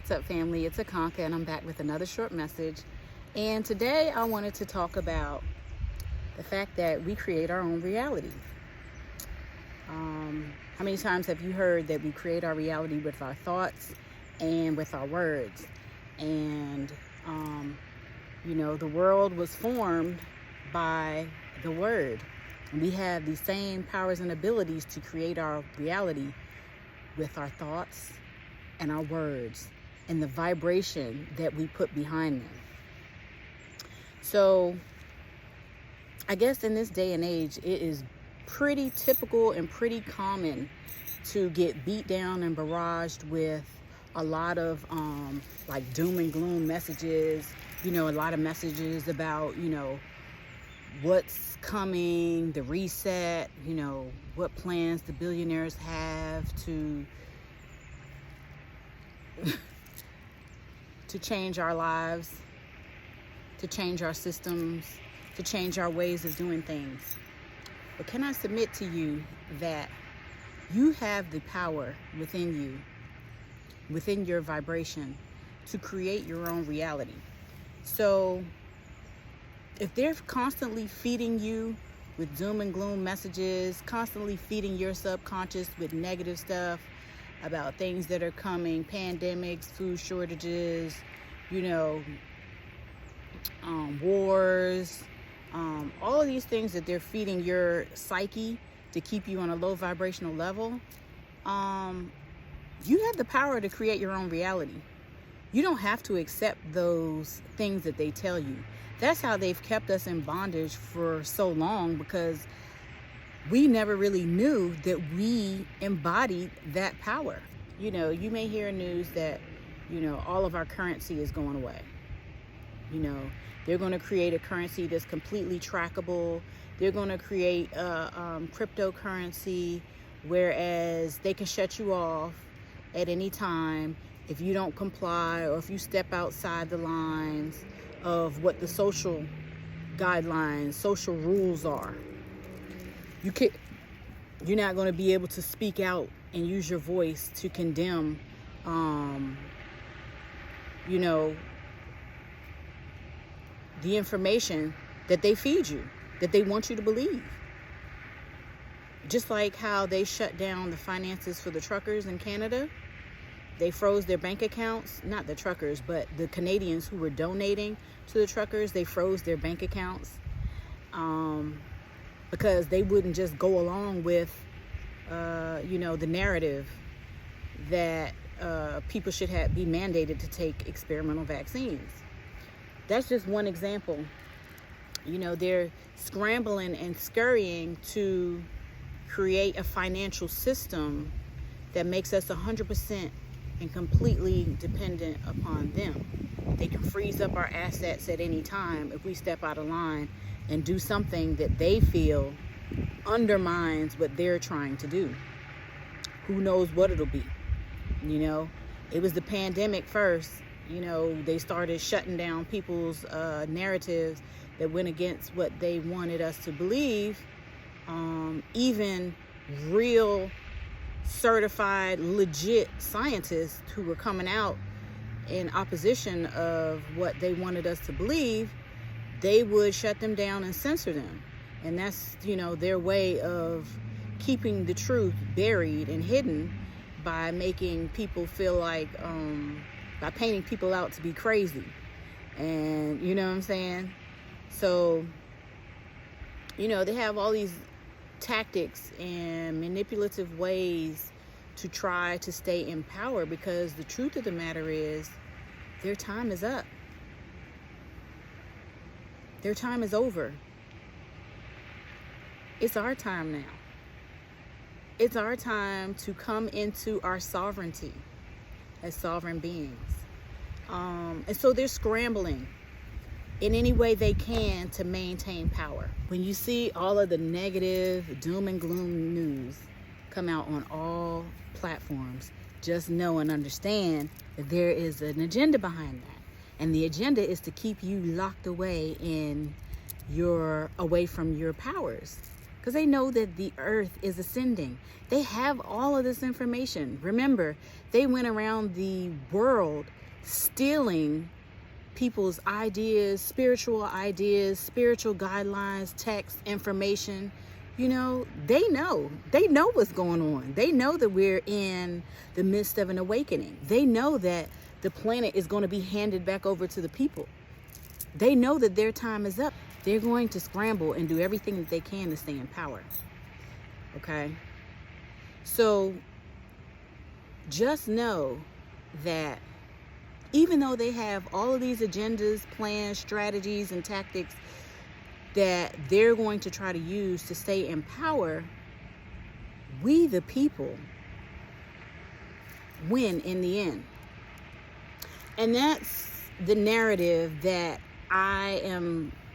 What's up, family? It's Akanka, and I'm back with another short message. And today I wanted to talk about the fact that we create our own reality. How many times have you heard that we create our reality with our thoughts and with our words? And, the world was formed by the word. And we have the same powers and abilities to create our reality with our thoughts and our words and the vibration that we put behind them. So I guess in this day and age, it is pretty typical and pretty common to get beat down and barraged with a lot of like doom and gloom messages, a lot of messages about, what's coming, the reset, what plans the billionaires have to change our lives, to change our systems, to change our ways of doing things. But can I submit to you that you have the power within you, within your vibration, to create your own reality? So if they're constantly feeding you with doom and gloom messages, constantly feeding your subconscious with negative stuff about things that are coming, pandemics, food shortages, wars, all of these things that they're feeding your psyche to keep you on a low vibrational level, you have the power to create your own reality. You don't have to accept those things that they tell you. That's how they've kept us in bondage for so long, because we never really knew that we embodied that power. You may hear news that, all of our currency is going away. They're going to create a currency that's completely trackable. They're going to create a cryptocurrency, whereas they can shut you off at any time if you don't comply or if you step outside the lines of what the social guidelines, social rules are. You're not going to be able to speak out and use your voice to condemn, the information that they feed you, that they want you to believe. Just like how they shut down the finances for the truckers in Canada. They froze their bank accounts, not the truckers, but the Canadians who were donating to the truckers, they froze their bank accounts because they wouldn't just go along with, the narrative that people should be mandated to take experimental vaccines. That's just one example. They're scrambling and scurrying to create a financial system that makes us 100% and completely dependent upon them. They can freeze up our assets at any time if we step out of line and do something that they feel undermines what they're trying to do. Who knows what it'll be? It was the pandemic first. They started shutting down people's narratives that went against what they wanted us to believe. Even real certified, legit scientists who were coming out in opposition of what they wanted us to believe, they would shut them down and censor them. And that's, their way of keeping the truth buried and hidden by making people feel like, by painting people out to be crazy. And you know what I'm saying? So, they have all these tactics and manipulative ways to try to stay in power, because the truth of the matter is their time is up. Their time is over. It's our time now. It's our time to come into our sovereignty as sovereign beings. And so they're scrambling in any way they can to maintain power. When you see all of the negative doom and gloom news come out on all platforms, just know and understand that there is an agenda behind that. And the agenda is to keep you locked away away from your powers. because they know that the earth is ascending. They have all of this information. Remember, they went around the world stealing people's ideas, spiritual guidelines, text, information. You know, they know what's going on. They know that we're in the midst of an awakening. They know that the planet is going to be handed back over to the people. They know that their time is up. They're going to scramble and do everything that they can to stay in power. Okay? So just know that even though they have all of these agendas, plans, strategies, and tactics that they're going to try to use to stay in power, we the people win in the end. And that's the narrative that I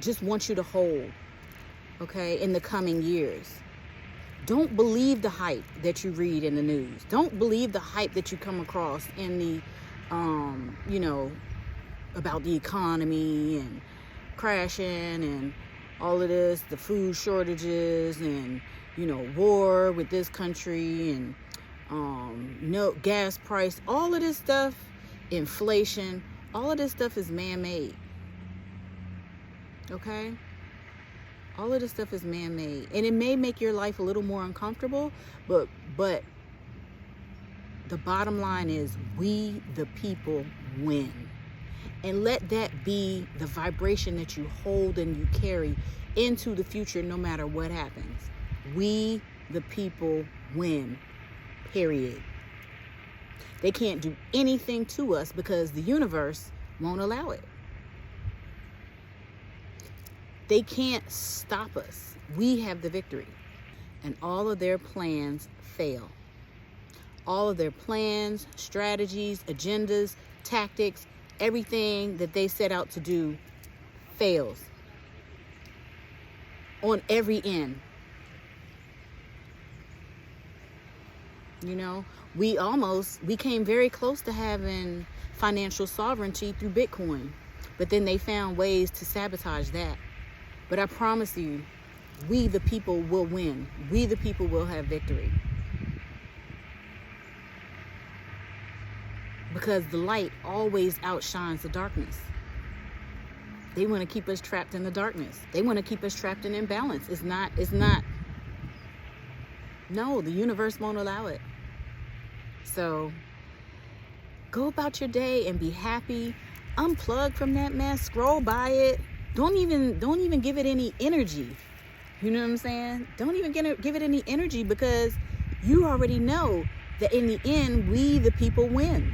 just want you to hold, okay, in the coming years. Don't believe the hype that you read in the news. Don't believe the hype that you come across in the, about the economy and crashing and all of this, the food shortages and, war with this country and, gas price, all of this stuff, inflation, all of this stuff is man-made. Okay? All of this stuff is man-made. And it may make your life a little more uncomfortable, but the bottom line is we, the people, win. And let that be the vibration that you hold and you carry into the future no matter what happens. We, the people, win. Period. They can't do anything to us because the universe won't allow it. They can't stop us. We have the victory. And all of their plans fail. All of their plans, strategies, agendas, tactics, everything that they set out to do fails. On every end. We came very close to having financial sovereignty through Bitcoin. But then they found ways to sabotage that. But I promise you, we the people will win. We the people will have victory. Because the light always outshines the darkness. They want to keep us trapped in the darkness. They want to keep us trapped in imbalance. It's not. No, the universe won't allow it. So go about your day and be happy. Unplug from that mess. Scroll by it. Don't even give it any energy. You know what I'm saying? Don't even give it any energy because you already know that in the end, we the people win.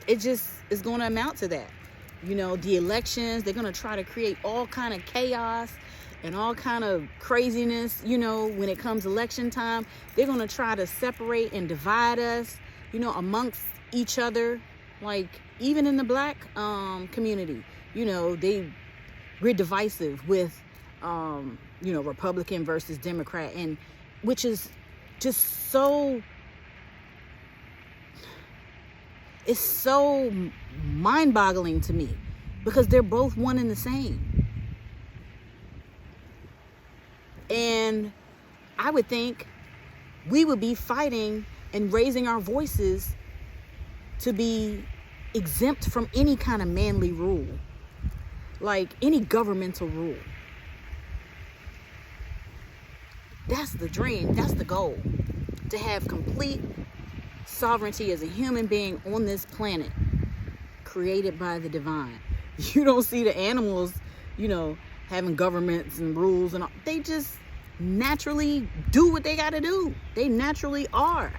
It just is going to amount to that. The elections, they're going to try to create all kind of chaos and all kind of craziness, when it comes election time. They're going to try to separate and divide us, amongst each other. Like, even in the black community, we're divisive with, Republican versus Democrat, and which is just so, it's so mind-boggling to me because they're both one and the same. And I would think we would be fighting and raising our voices to be exempt from any kind of manly rule, like any governmental rule. That's the dream. That's the goal. To have complete sovereignty as a human being on this planet created by the divine. You don't see the animals, having governments and rules and all. They just naturally do what they got to do. They naturally are.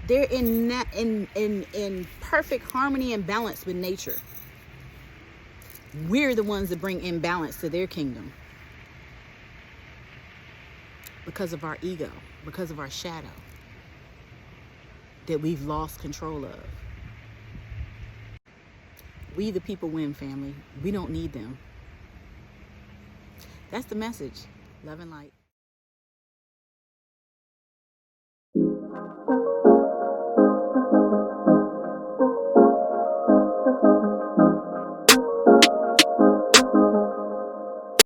They're in perfect harmony and balance with nature. We're the ones that bring imbalance to their kingdom because of our ego, because of our shadow that we've lost control of. We the people win, family. We don't need them. That's the message. Love and light.